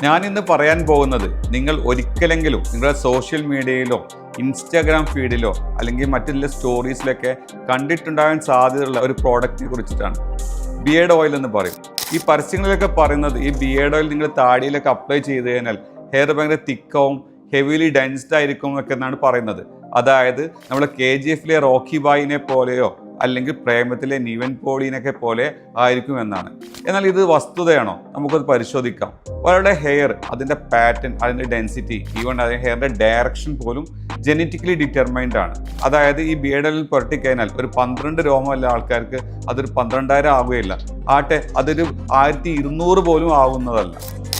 ഞാൻ ഇന്ന് പറയാൻ പോകുന്നത് നിങ്ങൾ ഒരിക്കലെങ്കിലും നിങ്ങളുടെ സോഷ്യൽ മീഡിയയിലോ ഇൻസ്റ്റാഗ്രാം ഫീഡിലോ അല്ലെങ്കിൽ മറ്റുള്ള സ്റ്റോറീസിലൊക്കെ കണ്ടിട്ടുണ്ടാകാൻ സാധ്യതയുള്ള ഒരു പ്രോഡക്റ്റിനെ കുറിച്ചിട്ടാണ്. ബിയേർഡ് ഓയിൽ എന്ന് പറയും. ഈ പരസ്യങ്ങളിലൊക്കെ പറയുന്നത് ഈ ബിയേർഡ് ഓയിൽ നിങ്ങൾ താടിയിലൊക്കെ അപ്ലൈ ചെയ്ത് കഴിഞ്ഞാൽ ഹെയർ ഭയങ്കര തിക്കവും ഹെവിലി ഡെൻസ്ഡ് ആയിരിക്കും എന്നൊക്കെ എന്നാണ് പറയുന്നത്. അതായത് നമ്മൾ KGF റോക്കി ബായിനെ പോലെയോ അല്ലെങ്കിൽ പ്രേമത്തിലെ നിവിൻ പോളിനൊക്കെ പോലെ ആയിരിക്കും എന്നാണ്. എന്നാൽ ഇത് വസ്തുതയാണോ? നമുക്കത് പരിശോധിക്കാം. ഒരാളുടെ ഹെയർ, അതിൻ്റെ പാറ്റേൺ, അതിൻ്റെ ഡെൻസിറ്റി, ഈവൻ അതിൻ്റെ ഹെയറിൻ്റെ ഡയറക്ഷൻ പോലും ജനറ്റിക്കലി ഡിറ്റർമൈൻഡ് ആണ്. അതായത് ഈ ബിയേർഡിൽ പുരട്ടിക്കഴിഞ്ഞാൽ ഒരു 12 രോമമുള്ള ആൾക്കാർക്ക് അതൊരു 12,000 ആവുകയില്ല. ആട്ടെ, അതൊരു 1200 പോലും ആവുന്നതല്ല.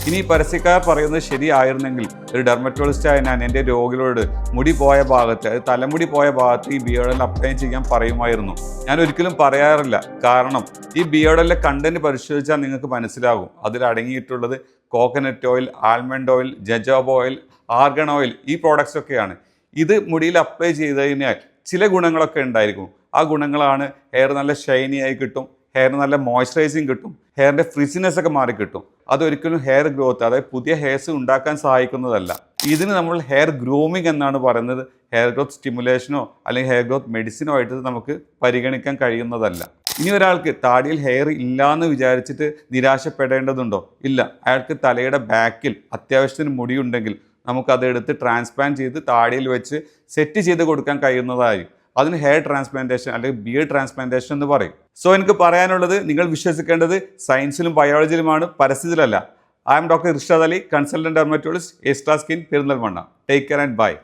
ഇനി പരസ്യക്കാർ പറയുന്നത് ശരിയായിരുന്നെങ്കിൽ ഒരു ഡെർമറ്റോളജിസ്റ്റായ ഞാൻ എൻ്റെ രോഗികളോട് മുടി പോയ ഭാഗത്ത്, അത് തലമുടി പോയ ഭാഗത്ത് ഈ ബിയേർഡിൽ അപ്ലൈ ചെയ്യാൻ പറയുമായിരുന്നു. ഞാൻ ഒരിക്കലും പറയാറില്ല. കാരണം ഈ ബിയേർഡിലെ കണ്ടന്റ് പരിശോധിച്ചാൽ നിങ്ങൾക്ക് മനസ്സിലാകും. അതിൽ അടങ്ങിയിട്ടുള്ളത് coconut oil, almond oil, jojoba oil, argan oil, ഈ പ്രോഡക്റ്റ്സ് ഒക്കെയാണ്. ഇത് മുടിയിൽ അപ്ലൈ ചെയ്ത് കഴിഞ്ഞാൽ ചില ഗുണങ്ങളൊക്കെ ഉണ്ടായിരിക്കും. ആ ഗുണങ്ങളാണ് ഹെയർ നല്ല ഷൈനി ആയി കിട്ടും, ഹെയർ നല്ല മോയ്സ്ചറൈസിങ് കിട്ടും, ഹെയറിൻ്റെ ഫ്രിസിനെസ് ഒക്കെ മാറി കിട്ടും. അതൊരിക്കലും ഹെയർ ഗ്രോത്ത്, അതായത് പുതിയ ഹെയർസ് ഉണ്ടാക്കാൻ സഹായിക്കുന്നതല്ല. ഇതിന് നമ്മൾ ഹെയർ ഗ്രൂമിങ് എന്നാണ് പറയുന്നത്. ഹെയർ ഗ്രോത്ത് സ്റ്റിമുലേഷനോ അല്ലെങ്കിൽ ഹെയർ ഗ്രോത്ത് മെഡിസിനോ ആയിട്ട് നമുക്ക് പരിഗണിക്കാൻ കഴിയുന്നതല്ല. ഇനി ഒരാൾക്ക് താടിയിൽ ഹെയർ ഇല്ലയെന്ന് വിചാരിച്ചിട്ട് നിരാശപ്പെടേണ്ടതുണ്ടോ? ഇല്ല. അയാൾക്ക് തലയുടെ ബാക്കിൽ അത്യാവശ്യത്തിന് മുടിയുണ്ടെങ്കിൽ നമുക്കതെടുത്ത് ട്രാൻസ്പ്ലാന്റ് ചെയ്ത് താടിയിൽ വെച്ച് സെറ്റ് ചെയ്ത് കൊടുക്കാൻ കഴിയുന്നതായിരിക്കും. അതിന് ഹെയർ ട്രാൻസ്പ്ലാന്റേഷൻ അല്ലെങ്കിൽ ബിയർഡ് ട്രാൻസ്പ്ലാന്റേഷൻ എന്ന് പറയും. സോ എനിക്ക് പറയാനുള്ളത്, നിങ്ങൾ വിശ്വസിക്കേണ്ടത് സയൻസിലും ബയോളജിയിലുമാണ്, പരസ്യത്തിലല്ല. I am Dr. Irshad Ali, consultant dermatologist, A-Star Skin, Peruntalmanna. Take care and bye.